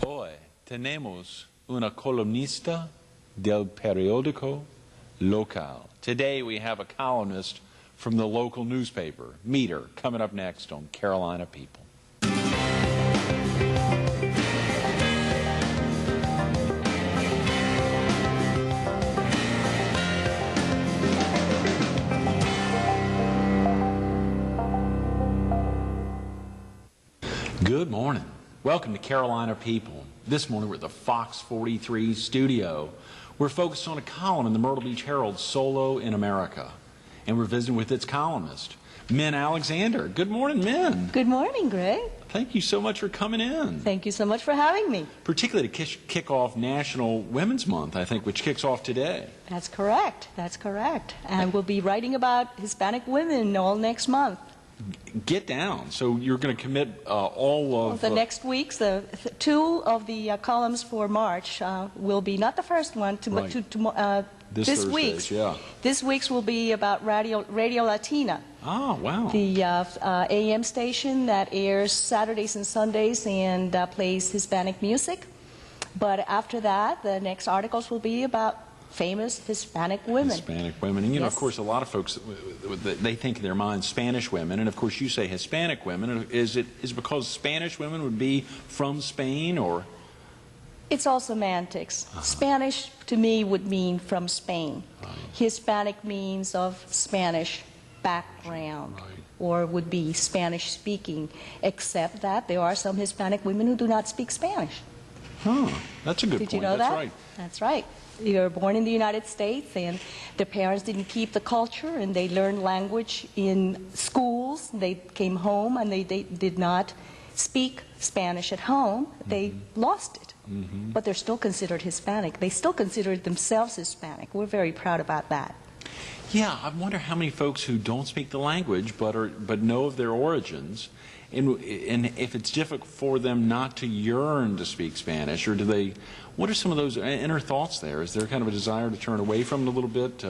Hoy tenemos una columnista del periódico local. Today we have a columnist from the local newspaper. Meet her, coming up next on Carolina People. Good morning. Welcome to Carolina People. This morning we're at the Fox 43 studio. We're focused on a column in the Myrtle Beach Herald, Solo in America. And we're visiting with its columnist, Min Alexander. Good morning, Min. Good morning, Greg. Thank you so much for coming in. Thank you so much for having me. Particularly to kick off National Women's Month, I think, which kicks off today. That's correct. That's correct. And we'll be writing about Hispanic women all next month. Get down. So you're going to commit all of... The next weeks, two of the columns for March will be, not the first one, this week's. Yeah. This week's will be about Radio Latina. Oh, wow. The AM station that airs Saturdays and Sundays and plays Hispanic music. But after that, the next articles will be about famous Hispanic women. Hispanic women. And, you know, of course, a lot of folks, they think in their minds Spanish women. And, of course, you say Hispanic women. Is it because Spanish women would be from Spain, or? It's all semantics. Spanish, to me, would mean from Spain. Hispanic means of Spanish background, or would be Spanish-speaking, except that there are some Hispanic women who do not speak Spanish. Huh. That's a good point. Did you know that? That's right. That's right. They were born in the United States, and their parents didn't keep the culture, and they learned language in schools. They came home, and they did not speak Spanish at home. They lost it. But they're still considered Hispanic. They still consider themselves Hispanic. We're very proud about that. Yeah, I wonder how many folks who don't speak the language but know of their origins, and if it's difficult for them not to yearn to speak Spanish, or do they? What are some of those inner thoughts there? Is there kind of a desire to turn away from it a little bit?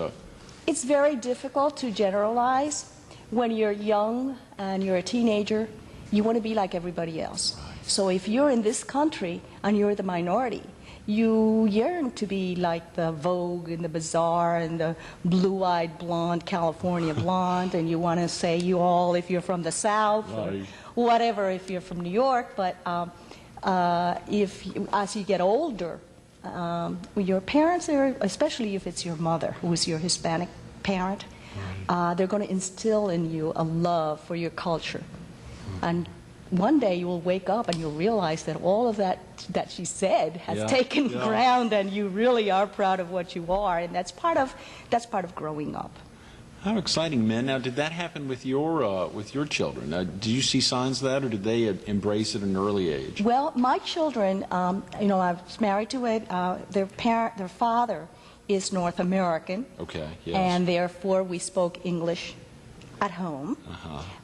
It's very difficult to generalize. When you're young and you're a teenager, you want to be like everybody else. So if you're in this country and you're the minority, you yearn to be like the Vogue and the Bazaar and the blue-eyed blonde California blonde, and you want to say you all if you're from the South or whatever if you're from New York. But as you get older, your parents are, especially if it's your mother who is your Hispanic parent, they're going to instill in you a love for your culture. And one day you will wake up and you'll realize that all of that she said has taken ground, and you really are proud of what you are, and that's part of growing up. How exciting, Min. Now, did that happen with your children? Did you see signs of that, or did they embrace it at an early age? Well, my children, you know, I was married to their father is North American. Okay. Yes. And therefore we spoke English at home.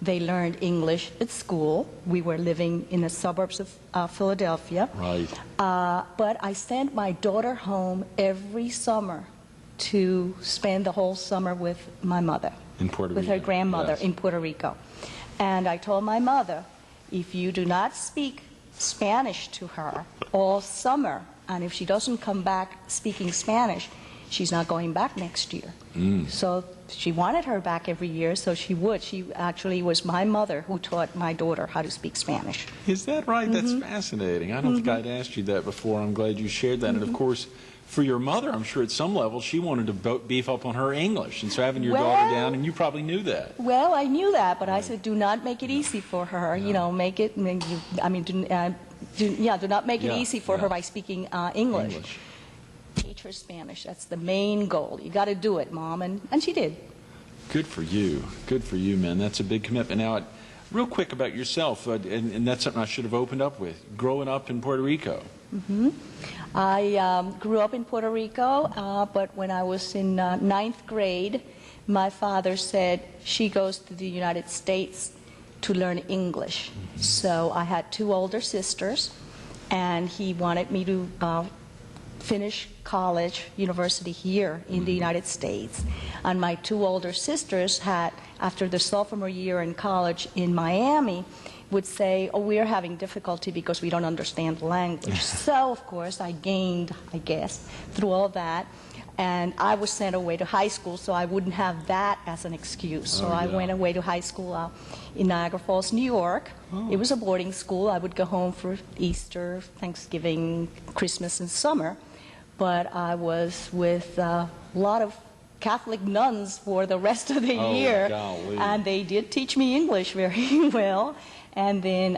They learned English at school. We were living in the suburbs of Philadelphia. Right. But I sent my daughter home every summer to spend the whole summer with my mother. In Puerto Rico. With her grandmother in Puerto Rico. And I told my mother, if you do not speak Spanish to her all summer, and if she doesn't come back speaking Spanish, she's not going back next year. So she wanted her back every year, so she would. She actually was my mother who taught my daughter how to speak Spanish. Is that right? That's fascinating. I don't think I'd asked you that before. I'm glad you shared that. And of course, for your mother, I'm sure at some level she wanted to beef up on her English. And so having your daughter down, and you probably knew that. Well, I knew that, but I said, do not make it easy for her. You know, make it, do not make it easy for her by speaking English. Teach her Spanish. That's the main goal. You got to do it, Mom, and she did. Good for you. Good for you, man. That's a big commitment. Now, real quick about yourself, and that's something I should have opened up with. Growing up in Puerto Rico. I grew up in Puerto Rico, but when I was in ninth grade, my father said she goes to the United States to learn English. So I had two older sisters, and he wanted me to finish college, university here in the United States. And my two older sisters had, after their sophomore year in college in Miami, would say, oh, we're having difficulty because we don't understand the language. So, of course, I gained, I guess, through all that. And I was sent away to high school, so I wouldn't have that as an excuse. So I went away to high school in Niagara Falls, New York. It was a boarding school. I would go home for Easter, Thanksgiving, Christmas, and summer. But I was with a lot of Catholic nuns for the rest of the year. Golly. And they did teach me English very well. And then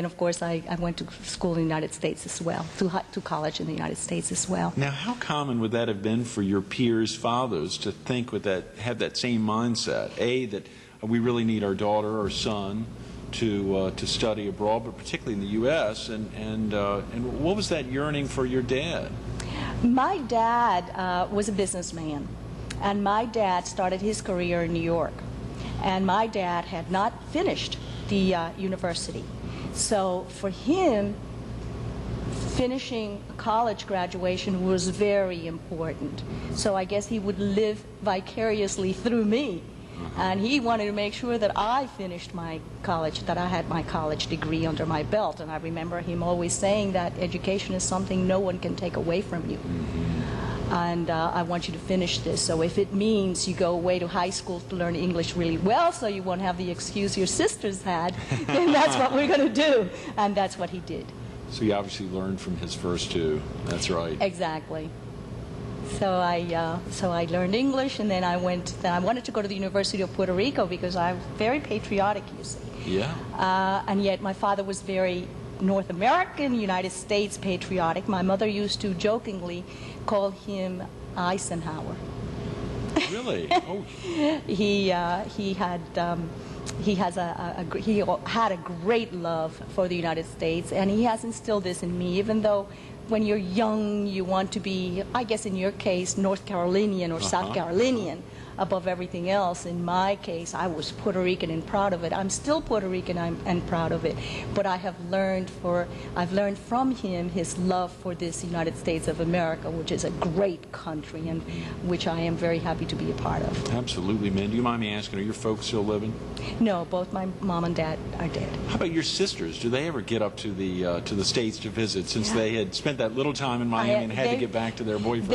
of course, I went to school in the United States as well, to college in the United States as well. Now, how common would that have been for your peers' fathers to think with that, have that same mindset? A, that we really need our daughter or son to study abroad, but particularly in the U.S. And what was that yearning for your dad? My dad was a businessman, and my dad started his career in New York. And my dad had not finished the university. So for him, finishing college graduation was very important. So I guess he would live vicariously through me. And he wanted to make sure that I finished my college, that I had my college degree under my belt. And I remember him always saying that education is something no one can take away from you. And I want you to finish this. So if it means you go away to high school to learn English really well so you won't have the excuse your sisters had, then that's what we're going to do. And that's what he did. So you obviously learned from his first two. That's right. Exactly. So I learned English, and then I wanted to go to the University of Puerto Rico because I'm very patriotic, you see. Yeah. And yet my father was very North American, United States patriotic. My mother used to jokingly call him Eisenhower. Really? Oh. He had a great love for the United States, and he has instilled this in me, even though when you're young you want to be, I guess in your case, North Carolinian or South Carolinian above everything else. In my case, I was Puerto Rican and proud of it. I'm still Puerto Rican and proud of it. But I've learned from him his love for this United States of America, which is a great country and which I am very happy to be a part of. Absolutely, man. Do you mind me asking, are your folks still living? No, both my mom and dad are dead. How about your sisters? Do they ever get up to the States to visit, since they had spent that little time in Miami and had to get back to their boyfriends?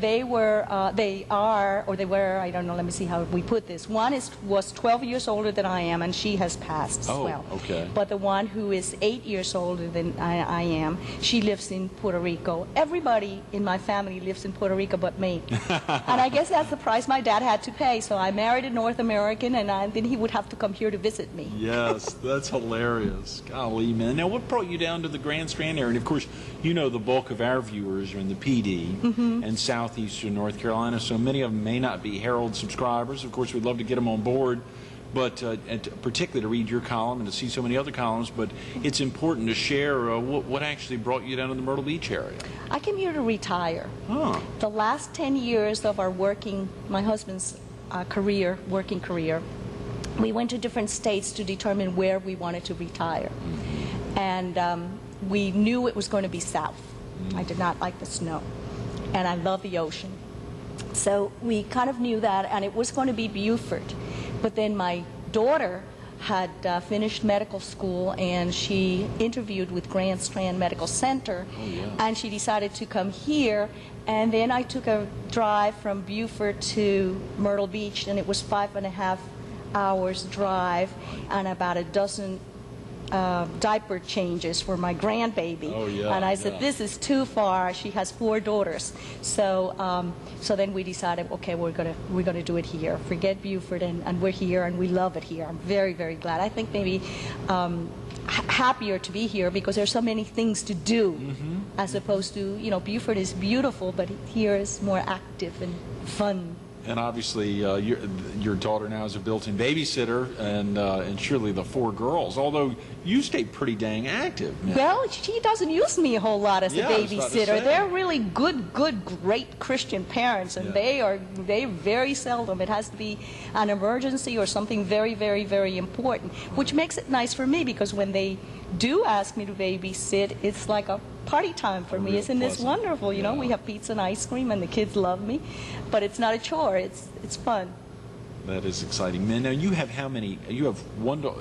They were, I don't know, let me see how we put this. One was 12 years older than I am, and she has passed as well. Okay. But the one who is 8 years older than I am, she lives in Puerto Rico. Everybody in my family lives in Puerto Rico but me. And I guess that's the price my dad had to pay. So I married a North American, and then he would have to come here to visit me. Yes, that's hilarious. Golly, man. Now, what brought you down to the Grand Strand area? And, of course, you know the bulk of our viewers are in the PD and southeastern North Carolina, so many of them may not be Herald subscribers. Of course, we'd love to get them on board, but particularly to read your column and to see so many other columns, but it's important to share what actually brought you down to the Myrtle Beach area. I came here to retire. Huh. The last 10 years of my husband's working career, we went to different states to determine where we wanted to retire. And we knew it was going to be south. I did not like the snow, and I love the ocean. So we kind of knew that, and it was going to be Beaufort. But then my daughter had finished medical school, and she interviewed with Grand Strand Medical Center, and she decided to come here. And then I took a drive from Beaufort to Myrtle Beach, and it was 5.5 hours drive and about a dozen diaper changes for my grandbaby. And I said, this is too far. She has 4 daughters. So so then we decided, okay, we're gonna do it here. Forget Beaufort, and we're here, and we love it here. I'm very, very glad. I think maybe happier to be here because there's so many things to do as opposed to, Beaufort is beautiful, but here is more active and fun. And obviously, your daughter now is a built-in babysitter, and surely the 4 girls. Although you stay pretty dang active, man. Well, she doesn't use me a whole lot as a babysitter. They're really good, great Christian parents, and they very seldom. It has to be an emergency or something very, very, very important, which makes it nice for me because when they do ask me to babysit, it's like a party time for me. Isn't this wonderful? We have pizza and ice cream, and the kids love me, but it's not a chore. It's fun. That is exciting, man. Now you have how many? You have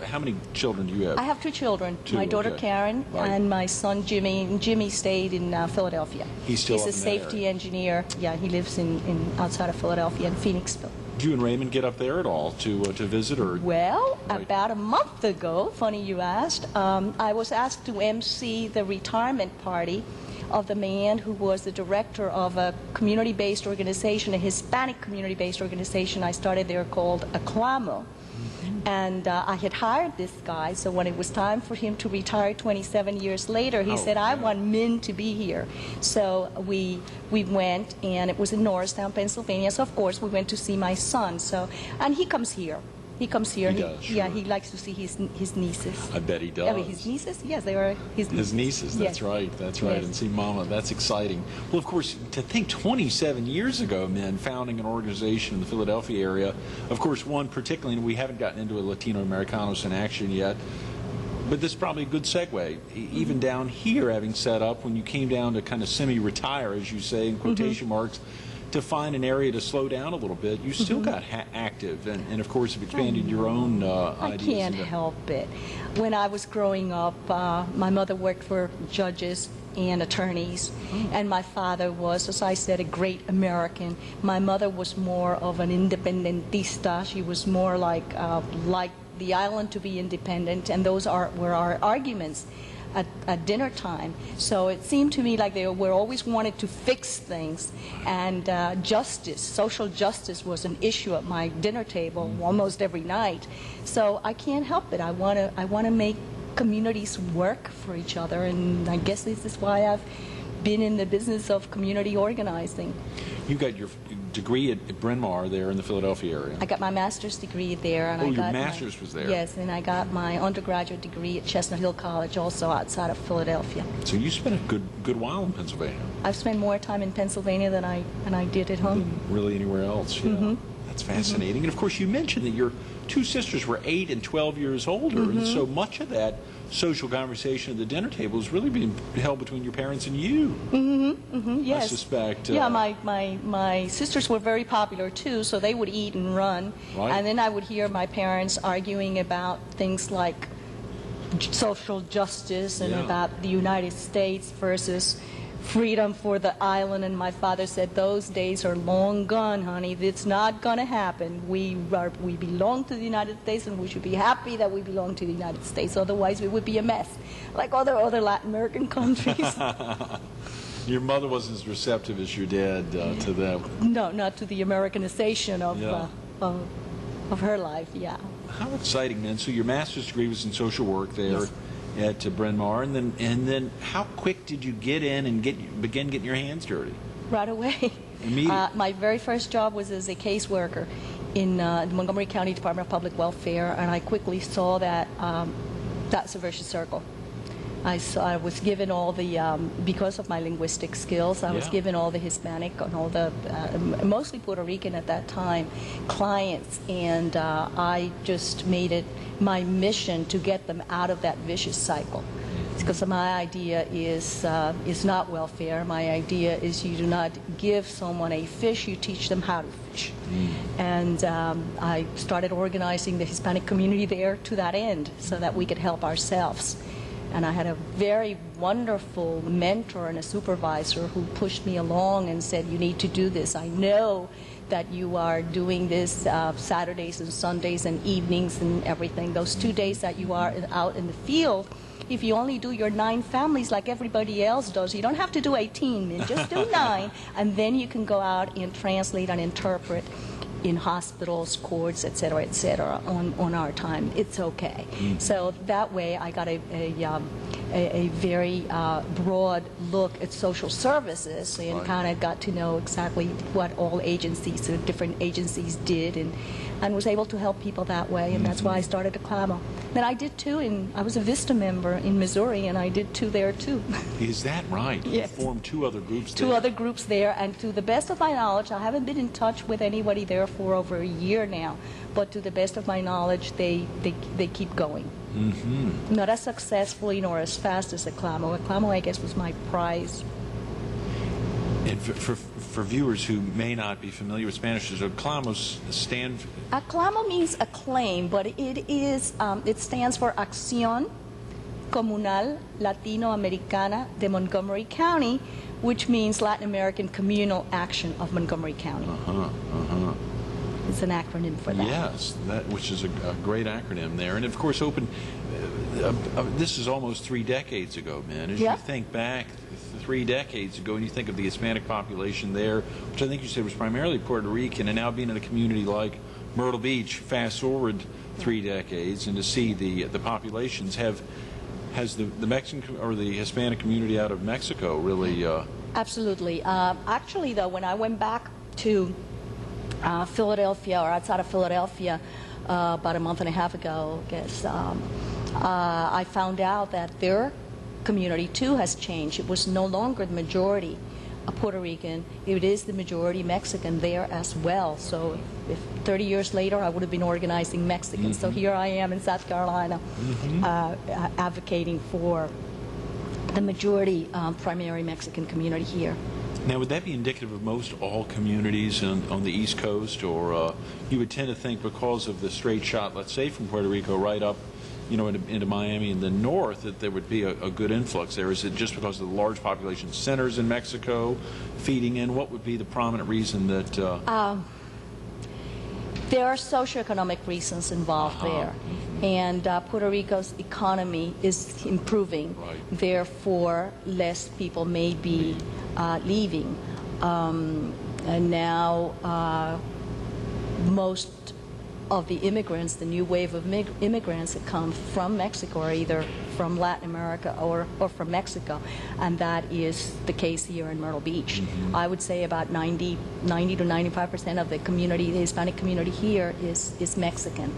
how many children do you have? I have two children. Two, my daughter okay. Karen Right. and my son Jimmy. And Jimmy stayed in Philadelphia. He's still He's up a in that safety area. engineer. Yeah, he lives in outside of Philadelphia in Phoenixville. Do you and Raymond get up there at all to visit, or? Well, Right. about a month ago, funny you asked, I was asked to MC the retirement party of the man who was the director of a community-based organization, a Hispanic community-based organization I started there called Aclamo. And I had hired this guy, so when it was time for him to retire 27 years later, he Oh, said, I yeah. want men to be here. So we went, and it was in Norristown, Pennsylvania, so of course we went to see my son. So, and he comes here. He comes here. He does, Yeah, sure. he likes to see his nieces. I bet he does. I mean, his nieces? Yes, they are his nieces. His nieces, that's Yes. right, that's right. Yes. And see Mama, that's exciting. Well, of course, to think 27 years ago, men, founding an organization in the Philadelphia area, of course, one particularly, and we haven't gotten into a Latino Americanos in action yet, but this is probably a good segue. Even down here, having set up, when you came down to kind of semi-retire, as you say, in quotation marks, to find an area to slow down a little bit, you still got active, and of course have expanded your own I ideas. can't into- help it. When I was growing up, my mother worked for judges and attorneys, and my father was, as I said, a great American. My mother was more of an independentista. She was more like the island to be independent, and those were our arguments at dinner time. So it seemed to me like they were always wanted to fix things, and justice, social justice was an issue at my dinner table almost every night. So I can't help it. I want to make communities work for each other, and I guess this is why I've been in the business of community organizing. You got your degree at Bryn Mawr there in the Philadelphia area. I got my master's degree there, and Oh, I your got master's was there. Yes, and I got my undergraduate degree at Chestnut Hill College, also outside of Philadelphia. So you spent a good while in Pennsylvania. I've spent more time in Pennsylvania than I did at home. Really anywhere else. Yeah. That's fascinating. And of course, you mentioned that your two sisters were 8 and 12 years older, and so much of that social conversation at the dinner table is really being held between your parents and you. Yes. I suspect. Yeah, my sisters were very popular too, so they would eat and run. Right. And then I would hear my parents arguing about things like social justice and Yeah. about the United States versus freedom for the island. And my father said, those days are long gone, honey. It's not going to happen. We belong to the United States, and we should be happy that we belong to the United States. Otherwise, we would be a mess, like other Latin American countries. Your mother wasn't as receptive as your dad to that. No, not to the Americanization Yeah. of her life. Yeah. How exciting, man! So your master's degree was in social work there Yes. at Bryn Mawr, and then how quick did you get in and begin getting your hands dirty? Right away. Immediate. My very first job was as a caseworker in the Montgomery County Department of Public Welfare, and I quickly saw that that's a vicious circle. I was given all the, because of my linguistic skills, I was Yeah. given all the Hispanic and all the, mostly Puerto Rican at that time, clients, and I just made it my mission to get them out of that vicious cycle. Because my idea is not welfare. My idea is you do not give someone a fish, you teach them how to fish. And I started organizing the Hispanic community there to that end, so that we could help ourselves. And I had a very wonderful mentor and a supervisor who pushed me along and said, you need to do this. I know that you are doing this Saturdays and Sundays and evenings and everything. Those 2 days that you are out in the field, if you only do your 9 families like everybody else does, you don't have to do 18, man. Just do 9, and then you can go out and translate and interpret in hospitals, courts, et cetera, on our time. It's okay. So that way I got a very broad look at social services and Right. kind of got to know exactly what all agencies, the different agencies did, and was able to help people that way, and that's why I started Aclamo. Then I did too, I was a VISTA member in Missouri, and I did too there too. Is that right? Yes. You formed 2 other groups there. 2 other groups there, and to the best of my knowledge, I haven't been in touch with anybody there for over a year now, but to the best of my knowledge, they keep going. Not as successfully nor as fast as Aclamo. Aclamo, I guess, was my prize. And for viewers who may not be familiar with Spanish, does Aclamo stand? Aclamo means acclaim, but it stands for Acción Comunal Latinoamericana de Montgomery County, which means Latin American Communal Action of Montgomery County. It's an acronym for that. Yes, which is a great acronym there. And of course, this is almost 3 decades ago, man. As you think back 3 decades ago and you think of the Hispanic population there, which I think you said was primarily Puerto Rican, and now being in a community like Myrtle Beach, fast forward 3 decades, and to see the populations has the Mexican or the Hispanic community out of Mexico really... Absolutely. Actually, though, when I went back to Philadelphia, or outside of Philadelphia, about a month and a half ago, I guess, I found out that their community too has changed. It was no longer the majority Puerto Rican, it is the majority Mexican there as well. So if 30 years later I would have been organizing Mexicans, so here I am in South Carolina advocating for the majority primary Mexican community here. Now, would that be indicative of most all communities on the East Coast, or you would tend to think because of the straight shot, let's say from Puerto Rico right up, into Miami and the north, that there would be a good influx there? Is it just because of the large population centers in Mexico feeding in? What would be the prominent reason that... There are socioeconomic reasons involved there, and Puerto Rico's economy is improving. Therefore, less people may be leaving. And now most of the immigrants, the new wave of immigrants that come from Mexico, are either from Latin America or from Mexico, and that is the case here in Myrtle Beach. I would say about 90 to 95% of the community, the Hispanic community here, is Mexican,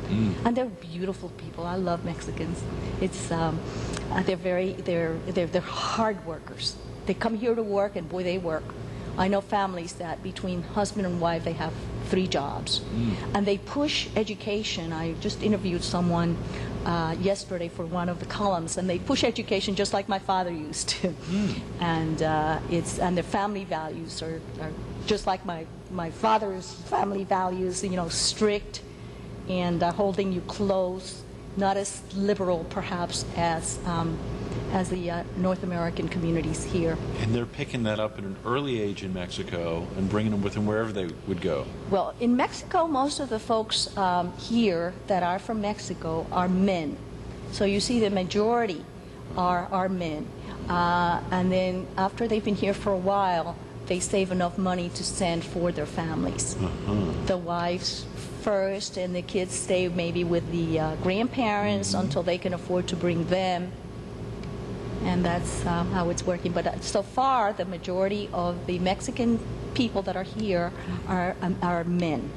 and they're beautiful people. I love Mexicans. It's they're hard workers. They come here to work, and boy, they work. I know families that between husband and wife, they have 3 jobs, and they push education. I just interviewed someone yesterday for one of the columns, and they push education just like my father used to. And their family values are just like my father's family values. Strict and holding you close, not as liberal perhaps as the North American communities here. And they're picking that up at an early age in Mexico and bringing them with them wherever they would go. Well, in Mexico, most of the folks here that are from Mexico are men. So you see the majority are men. And then after they've been here for a while, they save enough money to send for their families. The wives first, and the kids stay maybe with the grandparents until they can afford to bring them. And that's how it's working. But so far, the majority of the Mexican people that are here are men.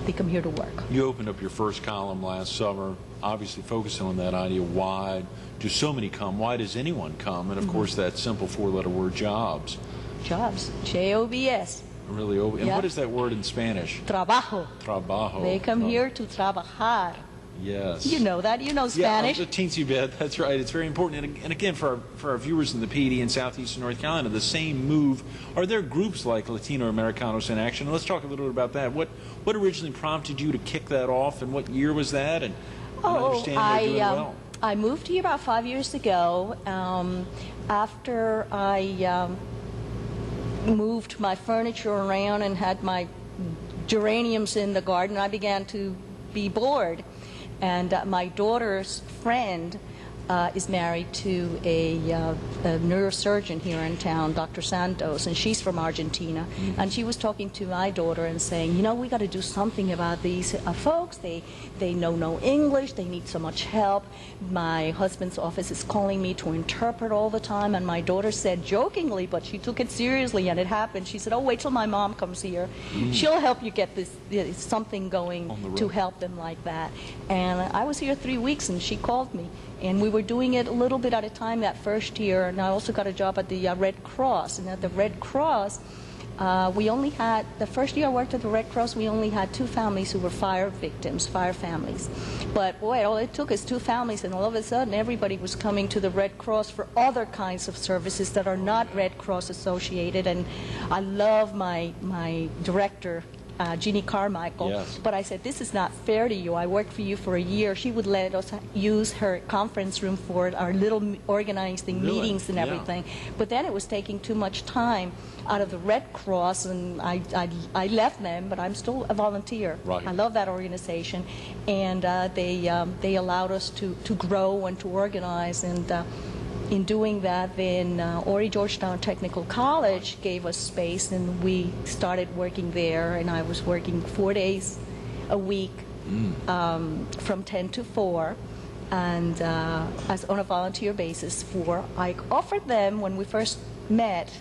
They come here to work. You opened up your first column last summer, obviously focusing on that idea, why do so many come? Why does anyone come? And, of course, that simple 4-letter word, jobs. Jobs, J-O-B-S. Really, and what is that word in Spanish? Trabajo. Trabajo. They come here to trabajar. Yes. You know that. You know Spanish. Yeah, a teensy bit. That's right. It's very important. And again, for our viewers in the PD in southeastern North Carolina, the same move. Are there groups like Latino Americanos in Action? Let's talk a little bit about that. What originally prompted you to kick that off, and what year was that? And I understand they're doing well. I moved here about 5 years ago. After I moved my furniture around and had my geraniums in the garden, I began to be bored. And my daughter's friend is married to a neurosurgeon here in town, Dr. Santos, and she's from Argentina. And she was talking to my daughter and saying, we got to do something about these folks. They know no English. They need so much help. My husband's office is calling me to interpret all the time. And my daughter said jokingly, but she took it seriously, and it happened. She said, wait till my mom comes here. She'll help you get this something going to help them like that. And I was here 3 weeks, and she called me. And we were doing it a little bit at a time that first year. And I also got a job at the Red Cross. And at the Red Cross, We only had, the first year I worked at the Red Cross, we only had 2 families who were fire victims, fire families. But boy, all it took is 2 families, and all of a sudden everybody was coming to the Red Cross for other kinds of services that are not Red Cross associated. And I love my director, Jeannie Carmichael, yes. But I said, this is not fair to you. I worked for you for a year. She would let us use her conference room for our little organizing Really? meetings and Yeah. everything. But then it was taking too much time out of the Red Cross, and I left them, but I'm still a volunteer. Right. I love that organization, and they allowed us to grow and to organize, and in doing that, then Horry Georgetown Technical College gave us space, and we started working there, and I was working 4 days a week from 10 to 4, and as on a volunteer basis. I offered them, when we first met,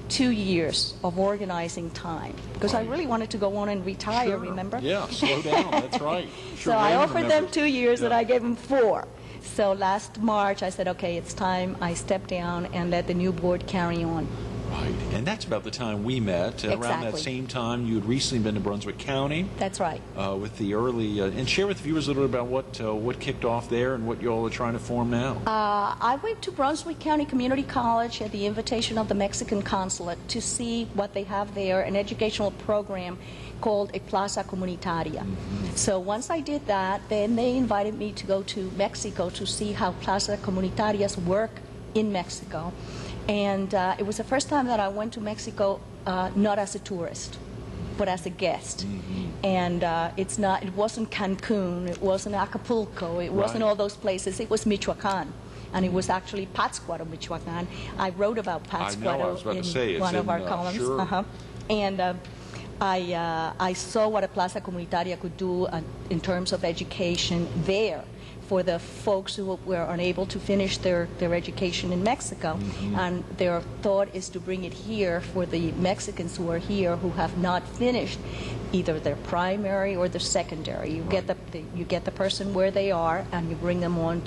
2 years of organizing time, because Right. I really wanted to go on and retire, Sure. remember? Yeah, slow down. That's right. Sure, So I Ray offered them remembers. 2 years, and Yeah. I gave them 4. So last March, I said, okay, it's time I step down and let the new board carry on. Right. And that's about the time we met. Around that Exactly. same time, you had recently been to Brunswick County That's right. with the early, and share with viewers a little bit about what kicked off there and what you all are trying to form now. I went to Brunswick County Community College at the invitation of the Mexican consulate to see what they have there, an educational program called a Plaza Comunitaria. So once I did that, then they invited me to go to Mexico to see how Plaza Comunitarias work in Mexico. And it was the first time that I went to Mexico not as a tourist, but as a guest. And it wasn't Cancun, it wasn't Acapulco, it wasn't Right. all those places, it was Michoacan. And it was actually Pátzcuaro, Michoacan. I wrote about Pátzcuaro I was about to in say, it's one of in, our columns. sure. And I saw what a Plaza Comunitaria could do in terms of education there for the folks who were unable to finish their education in Mexico. And their thought is to bring it here for the Mexicans who are here who have not finished either their primary or their secondary. You get the person where they are, and you bring them on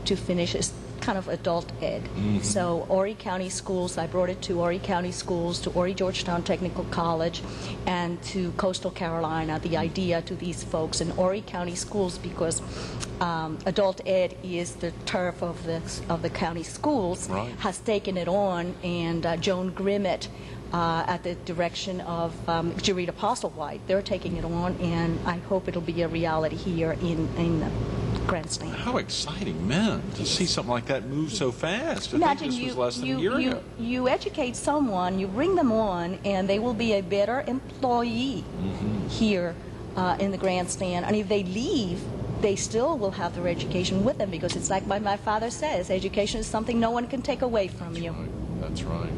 to finish this kind of adult ed. So Horry County Schools, I brought it to Horry County Schools, to Horry Georgetown Technical College, and to Coastal Carolina, the idea to these folks in Horry County Schools, because adult ed is the turf of the county schools, Right. has taken it on, and Joan Grimmett, at the direction of Jarita Postlewhite, they're taking it on, and I hope it'll be a reality here in Grandstand. How exciting, man, to see something like that move so fast. I Imagine think this was less than a year ago. you educate someone, you bring them on, and they will be a better employee here in the Grandstand. And if they leave, they still will have their education with them, because it's like my father says, education is something no one can take away from you. That's right.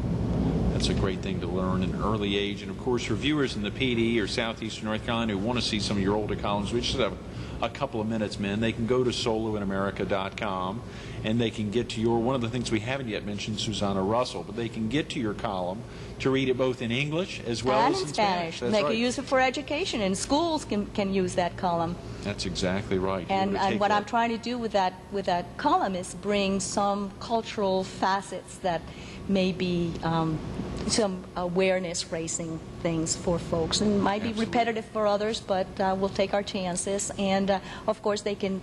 That's a great thing to learn at an early age. And of course, for viewers in the PD or southeastern North Carolina who want to see some of your older columns, we just have a couple of minutes, men. They can go to soloinamerica.com and they can get to one of the things we haven't yet mentioned, Susanna Russell, but they can get to your column to read it both in English as well And as in in Spanish. That's They right. can use it for education, and schools can use that column. That's exactly right. You And, wanna take and what that- I'm trying to do with that column is bring some cultural facets that may be some awareness-raising things for folks, and might be Absolutely. repetitive for others, but we'll take our chances. And of course, they can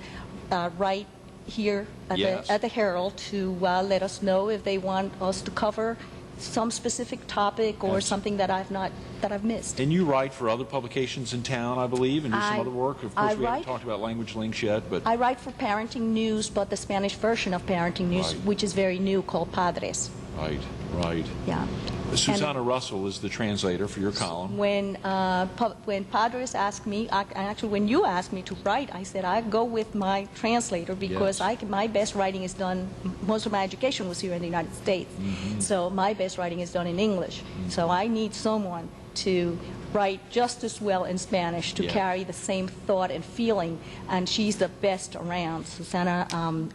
write here at, Yes. the Herald to let us know if they want us to cover some specific topic or Absolutely. something that I've missed. And you write for other publications in town, I believe, and do some I- other work. Of I course, we haven't write- talked about Language Links yet, but I write for Parenting News, but the Spanish version of Parenting News, Right. which is very new, called Padres. right. Yeah. Susanna Russell is the translator for your column. When Padres asked me, actually when you asked me to write, I said I go with my translator, because Yes. my best writing is done, most of my education was here in the United States, so my best writing is done in English. So I need someone to write just as well in Spanish to Yeah. carry the same thought and feeling, and she's the best around. Susanna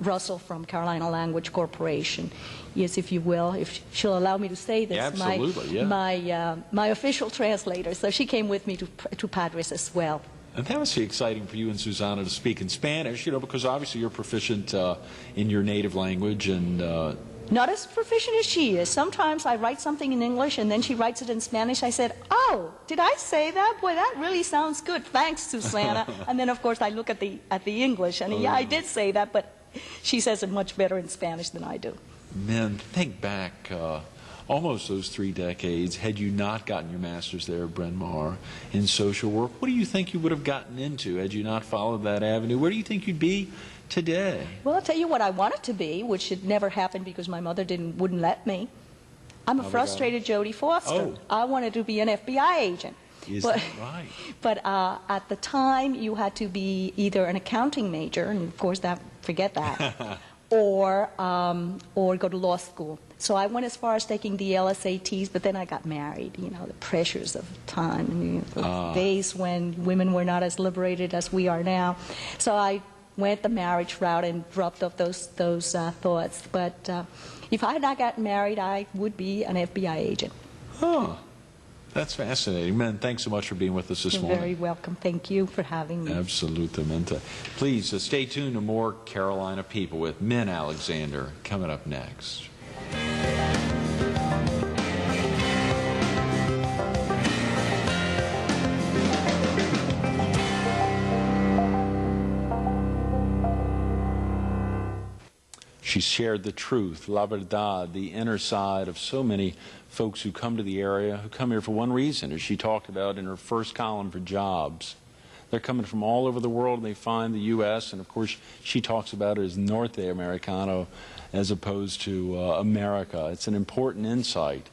Russell from Carolina Language Corporation is, if you will, if she'll allow me to say this, Absolutely, yeah. my official translator. So she came with me to Padres as well. And that must be exciting for you and Susanna to speak in Spanish, because obviously you're proficient in your native language, and Not as proficient as she is. Sometimes I write something in English and then she writes it in Spanish. I said, oh, did I say that? Boy, that really sounds good. Thanks, Susana. And then, of course, I look at the English and yeah, I did say that, but she says it much better in Spanish than I do. Man, think back almost those 3 decades. Had you not gotten your master's there at Bryn Mawr in social work, what do you think you would have gotten into had you not followed that avenue? Where do you think you'd be today? Well, I'll tell you what I wanted to be, which had never happened because my mother wouldn't let me. I'm a frustrated Jodie Foster. Oh. I wanted to be an FBI agent. Is that right? But at the time, you had to be either an accounting major, and of course, forget that, or go to law school. So I went as far as taking the LSATs, but then I got married. You know, the pressures of time, the days when women were not as liberated as we are now. So I went the marriage route and dropped off those thoughts. But if I had not gotten married, I would be an FBI agent. Huh. That's fascinating. Man, thanks so much for being with us this morning. You're very welcome. Thank you for having me. Absolutamente. Please stay tuned to more Carolina People with Min Alexander coming up next. She shared the truth, la verdad, the inner side of so many folks who come to the area, who come here for one reason, as she talked about in her first column, for jobs. They're coming from all over the world, and they find the U.S., and of course she talks about it as Norte Americano as opposed to America. It's an important insight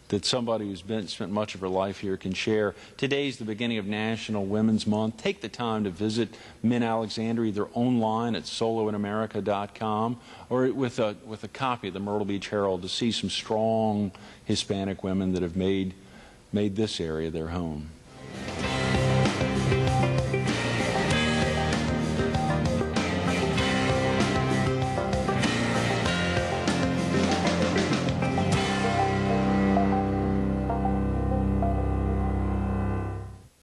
that somebody who's spent much of her life here can share. Today's the beginning of National Women's Month. Take the time to visit Min Alexander either online at soloinamerica.com or with a copy of the Myrtle Beach Herald to see some strong Hispanic women that have made this area their home.